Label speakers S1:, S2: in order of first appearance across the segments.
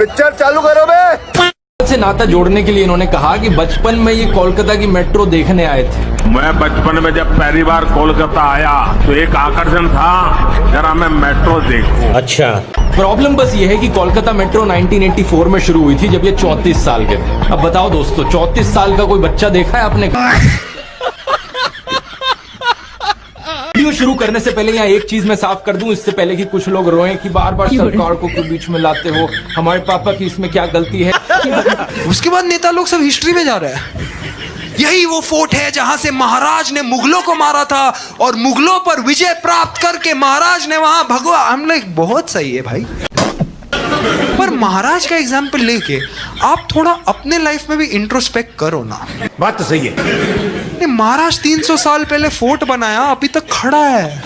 S1: Picture चालू करो बे।
S2: से नाता जोड़ने के लिए इन्होंने कहा कि बचपन में ये कोलकाता की मेट्रो देखने आए थे।
S3: मैं बचपन में जब पहली बार कोलकाता आया तो एक आकर्षण था, जरा मैं मेट्रो देखूं।
S4: अच्छा,
S2: प्रॉब्लम बस ये है कि कोलकाता मेट्रो 1984 में शुरू हुई थी, जब ये 34 साल के थे। अब बताओ दोस्तों, 34 साल का कोई बच्चा देखा है आपने? वीडियो शुरू करने से पहले यहाँ एक चीज मैं साफ कर दूं, इससे पहले कि कुछ लोग रोएं कि बार बार सरकार को क्यों बीच में लाते हो, हमारे पापा की इसमें क्या गलती है।
S5: उसके बाद नेता लोग सब हिस्ट्री में जा रहे हैं। यही वो फोर्ट है जहां से महाराज ने मुगलों को मारा था और मुगलों पर विजय प्राप्त करके महाराज ने वहां भगवा। हम लोग बहुत सही है भाई, पर महाराज का एग्जाम्पल लेके आप थोड़ा अपने लाइफ में भी इंट्रोस्पेक्ट करो ना।
S4: बात तो सही है।
S5: महाराज 300 साल पहले फोर्ट बनाया, अभी तक खड़ा है।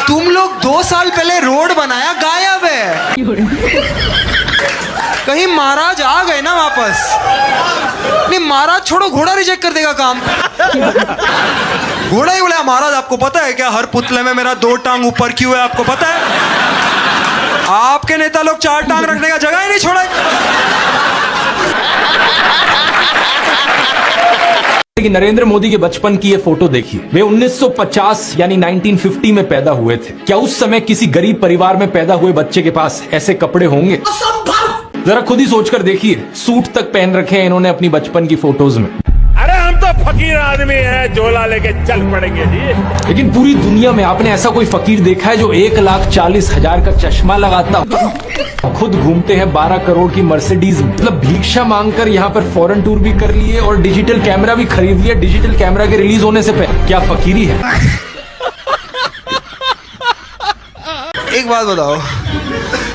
S5: तुम लोग 2 साल पहले रोड बनाया, गायब है। कहीं महाराज आ गए ना वापस। नहीं, महाराज छोड़ो, घोड़ा रिजेक्ट कर देगा काम। घोड़ा ही बोला, महाराज आपको पता है क्या हर पुतले में मेरा 2 टांग ऊपर क्यों है, आपको पता है? आपके नेता लोग 4 टांग रखने का जगह ही नहीं छोड़ा।
S2: लेकिन नरेंद्र मोदी के बचपन की ये फोटो देखिए। वे 1950 यानी 1950 में पैदा हुए थे। क्या उस समय किसी गरीब परिवार में पैदा हुए बच्चे के पास ऐसे कपड़े होंगे? जरा खुद ही सोचकर देखिए, सूट तक पहन रखे हैं इन्होंने अपनी बचपन की फोटोज में।
S3: अरे हम तो फकीर आदमी हैं, झोला लेके चल पड़ेंगे जी।
S2: लेकिन पूरी दुनिया में आपने ऐसा कोई फकीर देखा है जो 1,40,000 का चश्मा लगाता, खुद घूमते हैं 12 करोड़ की मर्सिडीज में, मतलब भिक्षा मांगकर यहाँ पर फॉरेन टूर भी कर लिए और डिजिटल कैमरा भी खरीद लिया डिजिटल कैमरा के रिलीज होने से पहले? क्या फकीरी है?
S5: एक बात बताओ,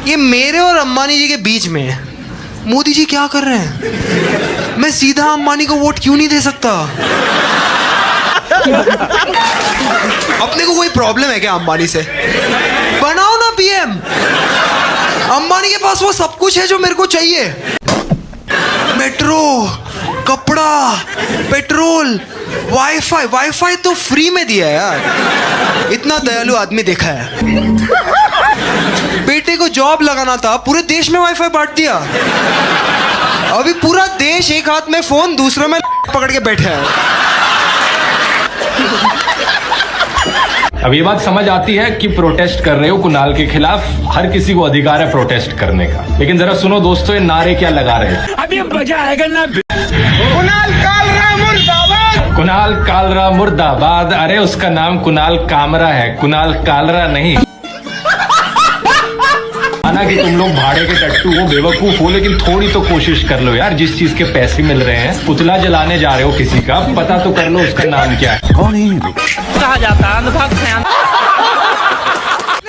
S5: ये मेरे और अंबानी जी के बीच में मोदी जी क्या कर रहे हैं? मैं सीधा अंबानी को वोट क्यों नहीं दे सकता? अपने को कोई प्रॉब्लम है क्या अंबानी से? बनाओ ना पीएम। अंबानी के पास वो सब कुछ है जो मेरे को चाहिए। मेट्रो, कपड़ा, पेट्रोल, वाईफाई तो फ्री में दिया है यार। इतना दयालु आदमी देखा है। बेटे को जॉब लगाना था, पूरे देश में वाईफाई बांट दिया। अभी पूरा देश एक हाथ में फोन, दूसरे में पकड़ के बैठे है।
S2: अब ये बात समझ आती है कि प्रोटेस्ट कर रहे हो कुणाल के खिलाफ, हर किसी को अधिकार है प्रोटेस्ट करने का। लेकिन जरा सुनो दोस्तों, ये नारे क्या लगा रहे हैं?
S3: अभी मजा आएगा ना।
S1: कुणाल कालरा मुर्दाबाद।
S2: कुणाल कालरा मुर्दाबाद। अरे उसका नाम कुणाल कामरा है, कुणाल कालरा नहीं। माना कि तुम लोग भाड़े के टट्टू हो, बेवकूफ हो, लेकिन थोड़ी तो कोशिश कर लो यार। जिस चीज के पैसे मिल रहे हैं, पुतला जलाने जा रहे हो किसी का, पता तो कर लो उसका नाम क्या है।
S4: कौन है?
S6: कहा जाता है अंधभक्त।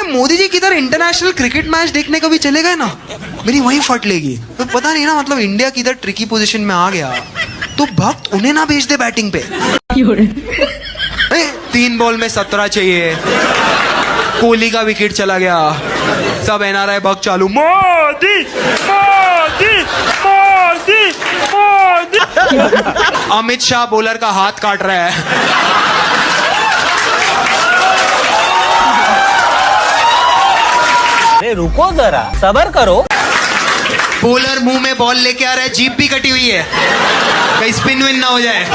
S5: मोदी जी किधर इंटरनेशनल क्रिकेट मैच देखने कभी चले गए ना, मेरी वहीं फट लेगी। तो पता नहीं ना, मतलब इंडिया किधर ट्रिकी पोजीशन में आ गया तो भक्त उन्हें ना भेज दे बैटिंग पे। 3 बॉल में 17 चाहिए, कोहली का विकेट चला गया, सब एनआरआई भक्त चालू, मोदी मोदी मोदी मोदी। अमित शाह बॉलर का हाथ काट रहा है।
S6: अरे रुको जरा, सब्र करो।
S5: बॉलर मुंह में बॉल लेके आ रहा है, जीप भी कटी हुई है, कहीं स्पिन विन ना हो जाए।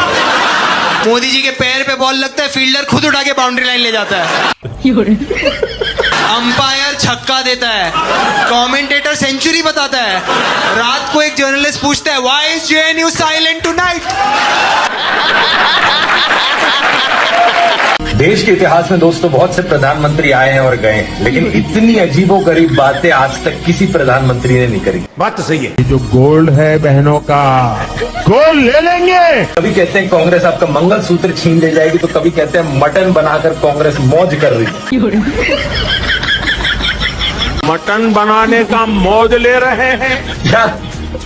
S5: मोदी जी के पैर पे बॉल लगता है, फील्डर खुद उठा के बाउंड्री लाइन ले जाता है। अंपायर छक्का देता है, कमेंटेटर सेंचुरी बताता है। रात को एक जर्नलिस्ट पूछता है, why is JNU silent tonight?
S4: देश के इतिहास में दोस्तों बहुत से प्रधानमंत्री आए हैं और गए, लेकिन इतनी अजीबोगरीब बातें आज तक किसी प्रधानमंत्री ने नहीं करी। बात तो सही है।
S3: जो गोल्ड है बहनों का, गोल्ड ले लेंगे।
S4: कभी कहते हैं कांग्रेस आपका मंगलसूत्र छीन ले जाएगी, तो कभी कहते हैं मटन बनाकर कांग्रेस मौज कर रही है।
S3: मटन बनाने का मौज ले रहे हैं,
S4: क्या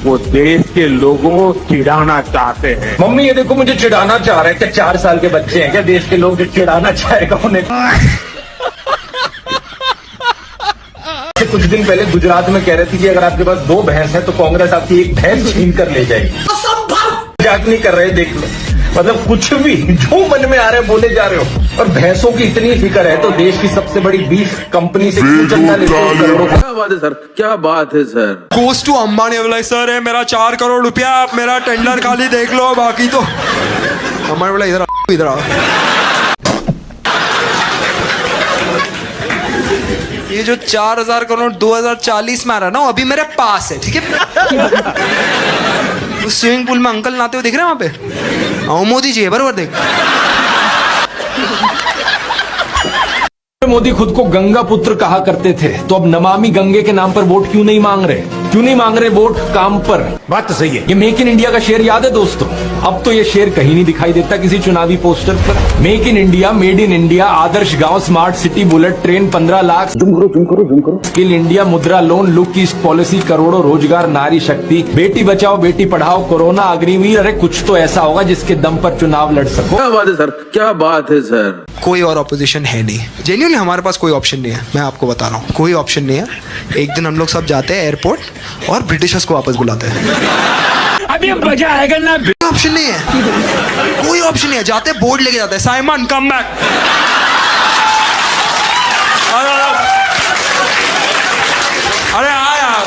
S3: वो देश के लोगों को चिढ़ाना चाहते हैं।
S4: मम्मी ये देखो मुझे चिढ़ाना चाह रहे हैं। क्या 4 साल के बच्चे हैं क्या देश के लोग जो चिढ़ाना चाहेगा उन्हें? कुछ दिन पहले गुजरात में कह रही थी कि अगर आपके पास 2 भैंस है तो कांग्रेस आपकी 1 भैंस छीन कर ले जाएगी। मजाक नहीं कर रहे, देख लो। मतलब कुछ भी जो मन में आ रहा है बोले जा रहे हो। और भैंसों की इतनी फिक्र है तो देश की सबसे बड़ी बीफ कंपनी से क्यों चंदा लेते हो करोड़ों का?
S7: क्या बात है सर, क्या बात है सर।
S5: Goes to Ambani. बोला सर है मेरा 4 करोड़ रुपया, आप मेरा टेंडर खाली देख लो, बाकी तो अंबानी बोला इधर आओ। ये जो 4000 करोड़ 2040 में आ रहा है ना, अभी मेरे पास है, ठीक है। उस स्विमिंग पूल में अंकल नहाते हुए दिख रहे हैं वहां पे, आओ मोदी जी है बरोबर देख।
S2: मोदी खुद को गंगा पुत्र कहा करते थे, तो अब नमामि गंगे के नाम पर वोट क्यों नहीं मांग रहे? क्यों नहीं मांग रहे वोट काम पर?
S4: बात तो सही है।
S2: ये मेक इन इंडिया का शेर याद है दोस्तों? अब तो ये शेर कहीं नहीं दिखाई देता किसी चुनावी पोस्टर पर। Make in India, made in India, आदर्श गांव, smart city, bullet train, 15 lakh, zoom करो, skill India, Mudra loan, look east policy, करोड़ों रोजगार, नारी शक्ति, बेटी बचाओ बेटी पढ़ाओ, कोरोना अग्निवीर। अरे कुछ तो ऐसा होगा जिसके दम पर चुनाव लड़ सको।
S7: क्या बात है सर, क्या बात है सर।
S5: कोई और ऑपोजिशन है नहीं, जेन्युइनली हमारे पास कोई ऑप्शन नहीं है। मैं आपको बता रहा हूँ, कोई ऑप्शन नहीं है। एक दिन हम लोग सब जाते हैं एयरपोर्ट और ब्रिटिशर्स को वापस बुलाते हैं।
S2: अभी मजा आएगा ना।
S5: कोई ऑप्शन नहीं है, कोई ऑप्शन नहीं है। जाते बोर्ड लेके जाते हैं, साइमन कम बैक। अरे यार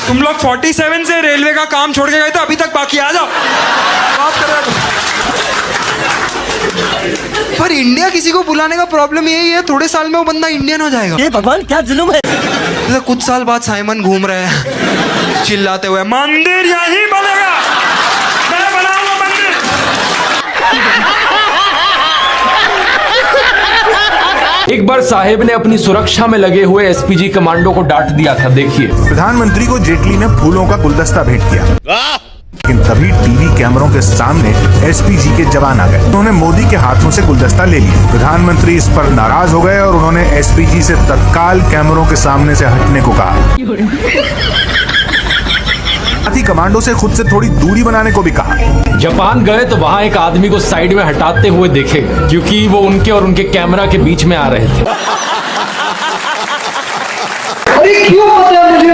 S5: तुम लोग 47 से रेलवे का काम छोड़ के गए थे, अभी तक बाकी, आ जाओ। बात कर रहे हो। पर इंडिया किसी को बुलाने का प्रॉब्लम यही है, थोड़े साल में वो बंदा इंडियन हो जाएगा।
S6: ये भगवान क्या जुल्म है।
S5: तो कुछ साल बाद साइमन घूम रहे हैं चिल्लाते हुए, मंदिर यहीं बनेगा, मैं बनाऊंगा मंदिर।
S2: एक बार साहेब ने अपनी सुरक्षा में लगे हुए एसपीजी कमांडो को डांट दिया था, देखिए।
S8: प्रधानमंत्री को जेटली ने फूलों का गुलदस्ता भेंट किया, लेकिन तभी टीवी कैमरों के सामने एसपीजी के जवान आ गए। उन्होंने मोदी के हाथों से गुलदस्ता ले लिया। प्रधानमंत्री इस पर नाराज हो गए और उन्होंने एसपीजी से तत्काल कैमरों के सामने से हटने को कहा। साथ ही कमांडो से खुद से थोड़ी दूरी बनाने को भी कहा।
S2: जापान गए तो वहां एक आदमी को साइड में हटाते हुए देखे, क्योंकि वो उनके और उनके कैमरा के बीच में आ रहे थे।
S9: अरे क्यों पता है मुझे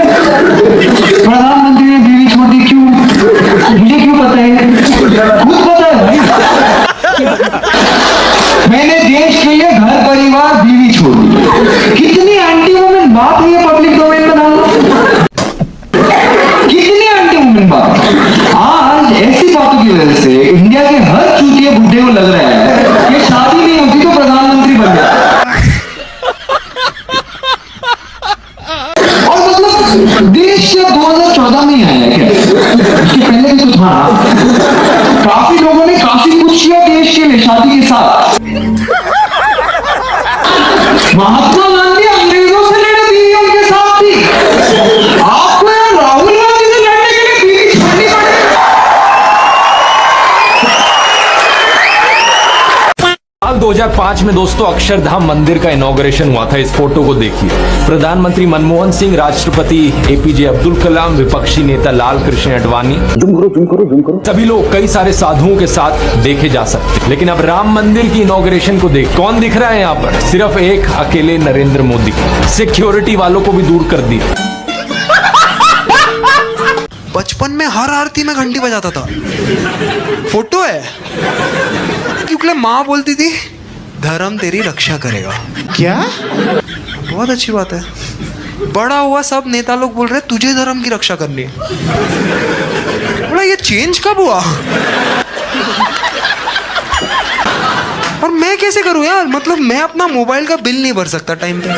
S9: प्रधानमंत्री ने बीवी छोड़ दी, क्यों? मुझे क्यों पता है? खुद पता है भाई। मैंने देश के लिए घर परिवार बीवी छोड़ दी। कितनी एंटी वुमेन बात है ये पब्लिक डोमेन में डालना, कितनी एंटी वुमेन बात। आज ऐसी बातों की वजह से इंडिया के हर चूतिए बूढ़े को लग रहा है कि शादी नहीं होती तो प्रधानमंत्री बन जाए। देश से 2014 में आया क्या? उसके पहले भी तो था। काफी लोगों ने काफी कुछ किया देश के लिए शादी के साथ। महात्मा गांधी अंग्रेजों से लड़े, बीवी उनके साथ थी। आपको राहुल गांधी से लड़ने के लिए बीवी छोड़नी पड़ेगी।
S2: साल 2005 में दोस्तों अक्षरधाम मंदिर का इनॉग्रेशन हुआ था। इस फोटो को देखिए। प्रधानमंत्री मनमोहन सिंह, राष्ट्रपति एपीजे अब्दुल कलाम, विपक्षी नेता लाल कृष्ण आडवाणी, सभी लोग कई सारे साधुओं के साथ देखे जा सकते। लेकिन अब राम मंदिर की इनॉग्रेशन को देख, कौन दिख रहा है यहाँ पर? सिर्फ एक अकेले नरेंद्र मोदी। सिक्योरिटी वालों को भी दूर कर दिया।
S5: बचपन में हर आरती में घंटी बजाता था, फोटो है। क्योंकि माँ बोलती थी धर्म तेरी रक्षा करेगा। क्या? बहुत अच्छी बात है। बड़ा हुआ सब नेता लोग बोल रहे तुझे धर्म की रक्षा करनी है। बोला ये चेंज कब हुआ? और मैं कैसे करूं यार? मतलब मैं अपना मोबाइल का बिल नहीं भर सकता टाइम पे,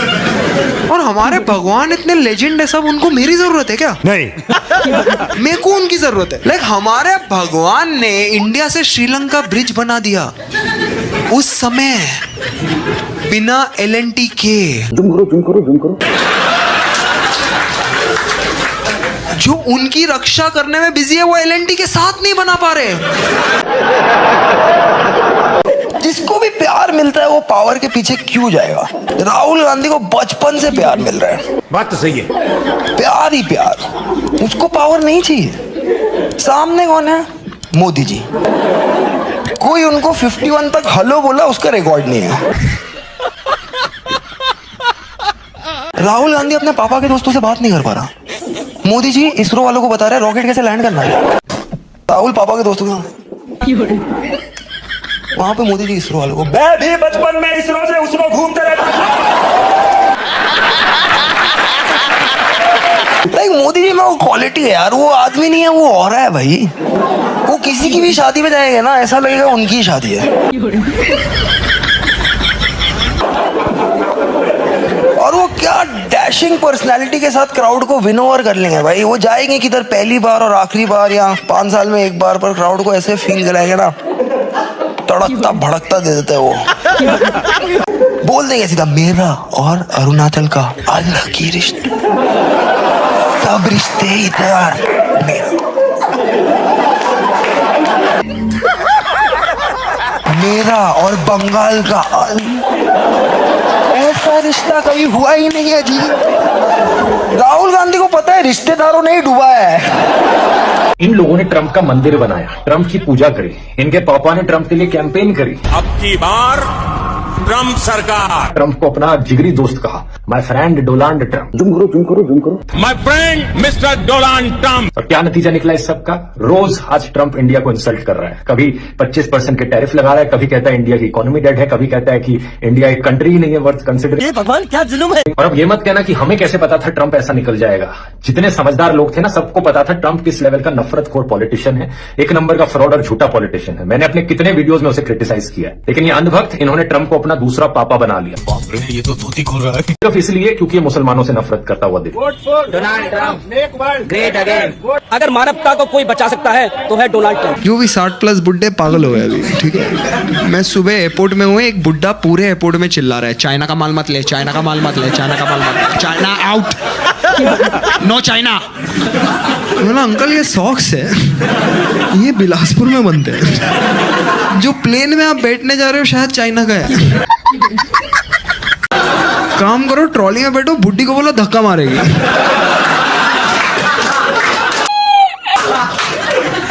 S5: और हमारे भगवान इतने लेजेंड है सब, उनको मेरी जरूरत है क्या? नहीं। मेरे को उनकी जरूरत है। लाइक हमारे भगवान ने इंडिया से श्रीलंका ब्रिज बना दिया उस समय बिना LNT के। जूम करो। जो उनकी रक्षा करने में बिजी है वो LNT के साथ नहीं बना पा रहे। जिसको भी प्यार मिलता है वो पावर के पीछे क्यों जाएगा? राहुल गांधी को बचपन से प्यार मिल रहा है।
S4: बात तो सही है।
S5: प्यार ही प्यार, उसको पावर नहीं चाहिए। सामने कौन है? मोदी जी। कोई उनको 51 तक हेलो बोला उसका रिकॉर्ड नहीं है। राहुल गांधी अपने पापा के दोस्तों से बात नहीं कर पा रहा। मोदी जी इसरो वालों को बता रहे रॉकेट कैसे लैंड करना है। राहुल पापा के दोस्तों के वहां पे मोदी जी इसरो वालों को
S3: मैं भी बचपन में इसरो से उसको घूमते रहता था।
S5: लाइक मोदी जी में वो क्वालिटी है यार, वो आदमी नहीं है, वो और है भाई। वो किसी की भी शादी में जाएंगे ना, ऐसा लगेगा उनकी ही शादी है। और वो क्या डैशिंग पर्सनालिटी के साथ क्राउड को विन ओवर कर लेंगे भाई। वो जाएंगे किधर पहली बार और आखिरी बार या 5 साल में एक बार, पर क्राउड को ऐसे फील कराएंगे ना, तड़कता भड़कता दे देते हैं वो। बोल देंगे सीधा, मेरा और अरुणाचल का अल्लाह की रिश्ते, सब रिश्ते इधर मेरा और बंगाल का ऐसा रिश्ता कभी हुआ ही नहीं है जी। राहुल गांधी को पता है रिश्तेदारों ने ही डूबा है।
S2: इन लोगों ने ट्रंप का मंदिर बनाया, ट्रंप की पूजा करी, इनके पापा ने ट्रंप के लिए कैंपेन करी।
S3: अब की बार ट्रंप सरकार,
S2: ट्रंप को अपना जिगरी दोस्त कहा, my friend Donald Trump. Zoom करो।
S3: My friend mister Donald Trump.
S2: और क्या नतीजा निकला इस सब का? रोज आज ट्रंप इंडिया को इंसल्ट कर रहा है। कभी 25% के टैरिफ लगा रहा है, कभी कहता है इंडिया की इकोनॉमी डेड है, कभी कहता है कि इंडिया एक कंट्री ही नहीं है वर्थ कंसिडर।
S6: भगवान क्या जुल्म है।
S2: और अब ये मत कहना कि हमें कैसे पता था ट्रंप ऐसा निकल जाएगा। जितने समझदार लोग थे ना, सबको पता था ट्रंप किस लेवल का नफरतखोर पॉलिटिशियन है, एक नंबर का फ्रॉड और झूठा पॉलिटिशियन है। मैंने अपने कितने वीडियोस में उसे क्रिटिसाइज किया है, लेकिन ये अंधभक्त इन्होंने ट्रंप को अपना दूसरा पापा बना लिया।
S5: ये तो धोती खोल रहा है
S2: सिर्फ इसलिए क्योंकि ये मुसलमानों से नफरत करता हुआ दिखा।
S6: Donald Trump great again. अगर मानवता को कोई बचा सकता है तो है डोनाल्ड ट्रंप।
S5: जो भी 60+ बुड्ढे पागल हो गए अभी, ठीक है। मैं सुबह एयरपोर्ट में हूँ, एक बुड्ढा पूरे एयरपोर्ट में चिल्ला रहा है, चाइना का माल मत ले, चाइना का माल मत ले, चाइना का माल मत ले, चाइना आउट, नो चाइना। बोला अंकल ये सॉक्स है, ये बिलासपुर में बनते हैं, जो प्लेन में आप बैठने जा रहे हो शायद चाइना का है। काम करो, ट्रॉली में बैठो, बुड्ढी को बोलो धक्का मारेगी।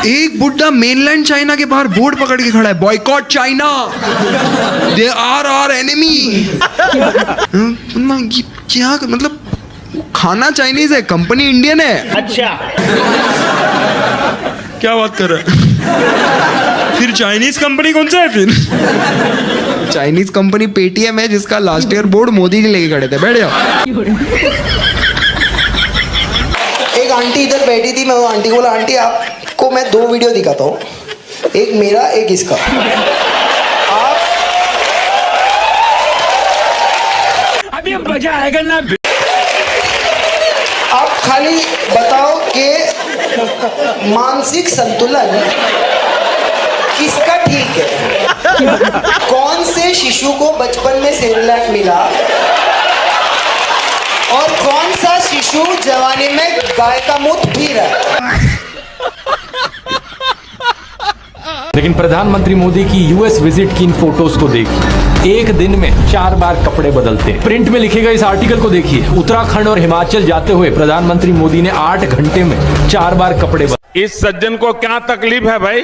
S5: एक बुड्ढा मेनलैंड चाइना के बाहर बोर्ड पकड़ के खड़ा है, boycott China, they are our enemy. क्या मतलब, खाना चाइनीज है, कंपनी इंडियन है।
S6: अच्छा
S5: क्या बात कर रहा है? फिर चाइनीज कंपनी कौन सा है? फिर चाइनीज कंपनी पेटीएम है, जिसका last year board Modi ji लेके खड़े थे। बैठ जाओ। एक आंटी इधर बैठी थी, मैं वो आंटी को बोला, आंटी आपको मैं 2 वीडियो दिखाता हूँ, एक मेरा एक इसका,
S6: अभी मजा आएगा ना।
S5: आप खाली बताओ कि मानसिक संतुलन किसका ठीक है? कौन से शिशु को बचपन में सेरेलैक मिला और कौन सा शिशु जवानी में गाय का मूत्र पी रहा है?
S2: लेकिन प्रधानमंत्री मोदी की यूएस विजिट की इन फोटोज को देखिए, एक दिन में 4 बार कपड़े बदलते हैं। प्रिंट में लिखेगा इस आर्टिकल को देखिए, उत्तराखंड और हिमाचल जाते हुए प्रधानमंत्री मोदी ने 8 घंटे में 4 बार कपड़े बदले।
S3: इस सज्जन को क्या तकलीफ है भाई?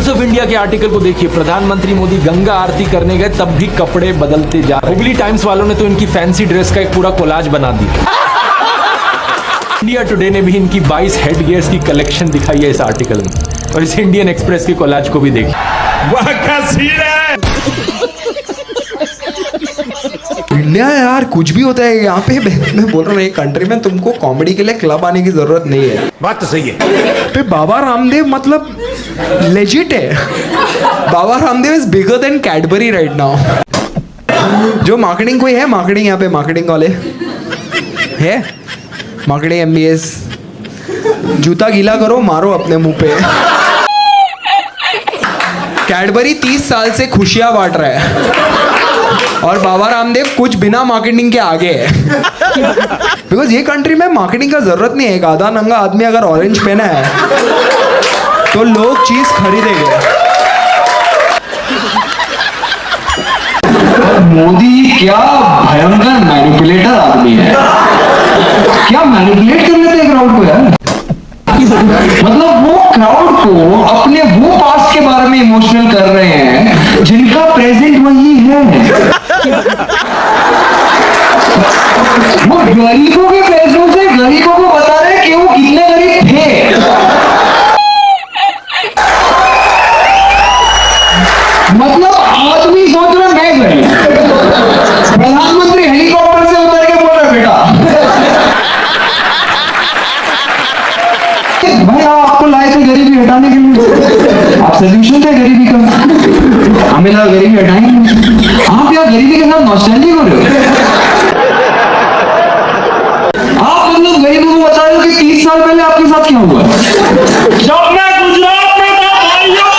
S2: ऑफ इंडिया के आर्टिकल को देखिए, प्रधानमंत्री मोदी गंगा आरती करने गए तब भी कपड़े बदलते जा रहे। हुगली टाइम्स वालों ने तो इनकी फैंसी ड्रेस का एक पूरा कोलाज बना दिया। इंडिया टुडे ने भी इनकी 22 हेड गियर्स की कलेक्शन दिखाई है इस आर्टिकल में, और इस इंडियन एक्सप्रेस के कोलाज को भी देखिए।
S3: वह क्या सीन है?
S5: इंडिया यार कुछ भी होता है यहाँ पे। मैं बोल रहा हूँ, एक कंट्री में तुमको कॉमेडी के लिए क्लब आने की जरूरत नहीं है।
S2: बात तो सही है।
S5: पे बाबा रामदेव मतलब लेजिट है। Baba Ramdev is bigger than Cadbury right now. जो मार्केटिंग कोई है, मार्केटिंग यहाँ पे मार्केटिंग वाले है, मार्केटिंग MBS, जूता गीला करो, मारो अपने मुंह पे। कैडबरी 30 साल से खुशियां बांट रहा है और बाबा रामदेव कुछ बिना मार्केटिंग के आगे है। बिकॉज ये कंट्री में मार्केटिंग का जरूरत नहीं है। एक आधा नंगा आदमी अगर ऑरेंज पहना है तो लोग चीज खरीदेंगे।
S9: मोदी क्या भयंकर मैनिपुलेटर आदमी है। क्या मैनिपुलेट कर लेते हैं क्राउड को यार। मतलब वो क्राउड को अपने वो पास्ट के बारे में इमोशनल कर रहे हैं जिनका प्रेजेंट वही है। वो गरीबों के पैसों से गरीबों को बता रहे हैं कि वो कितने गरीब थे। हटाने के लिए। आप सोल्यूशन थे गरीबी का, हमें लगा गरीबी हटाएंगे। आप यार गरीबी के साथ नॉस्टैल्जिक हो रहे हो। आप मतलब गरीबों को बता रहे हो कि 30 साल पहले आपके साथ क्या हुआ। जब मैं गुजरात में था भाइयों,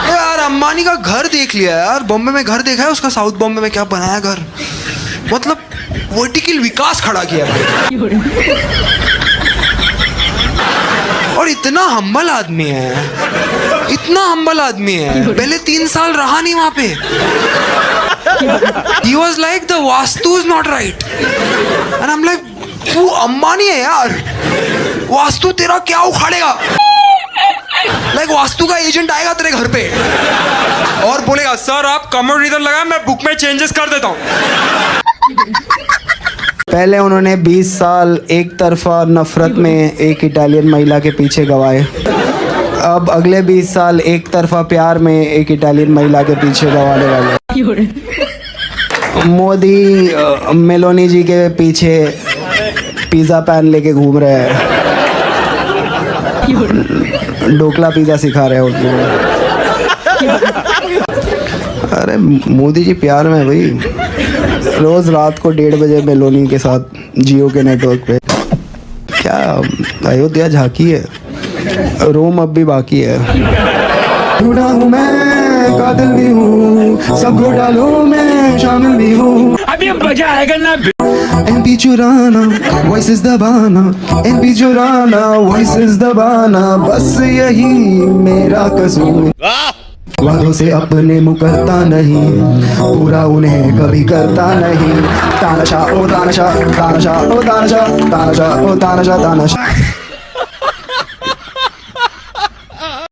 S5: यार अंबानी का घर देख लिया यार, बॉम्बे में घर देखा है उसका, साउथ बॉम्बे में क्या बनाया घर, मतलब वर्टिकल विकास खड़ा किया भाई। और इतना हम्बल आदमी है, इतना हम्बल आदमी है। पहले 3 साल रहा नहीं वहां पे। He was like the vastu is not right, and I'm like तू अंबानी है यार, वास्तु तेरा क्या उखाड़ेगा। लाइक वास्तु का एजेंट आएगा तेरे घर पे और बोलेगा सर आप कमर इधर लगाए, मैं बुक में चेंजेस कर देता हूँ।
S10: पहले उन्होंने 20 साल एक तरफा नफरत में एक इटालियन महिला के पीछे गवाए, अब अगले 20 साल एक तरफा प्यार में एक इटालियन महिला के पीछे गवाने वाले। मोदी मेलोनी जी के पीछे पिज़्ज़ा पैन लेके घूम रहे हैं, ढोकला पिज़्ज़ा सिखा रहे हैं उनको। अरे मोदी जी प्यार में भाई, रोज रात को 1:30 बजे मेलोनी के साथ जियो के नेटवर्क पे। क्या अयोध्या झांकी है, रोम अब भी बाकी है। बूढ़ा हूँ मैं, कातिल भी हूँ, सब घोटालों में शामिल भी हूँ।
S6: अभी मजा आएगा ना।
S10: एमपी चुराना, वॉइसेस दबाना, एमपी चुराना, वॉइसेस दबाना, बस यही मेरा कसूर। वादों से अपने मुकरता नहीं, पूरा उन्हें कभी करता नहीं। तानाशाह ओ तानाशाह, तानाशाह ओ तानाशाह, तानाशाह ओ तानाशाह, तानाशाह।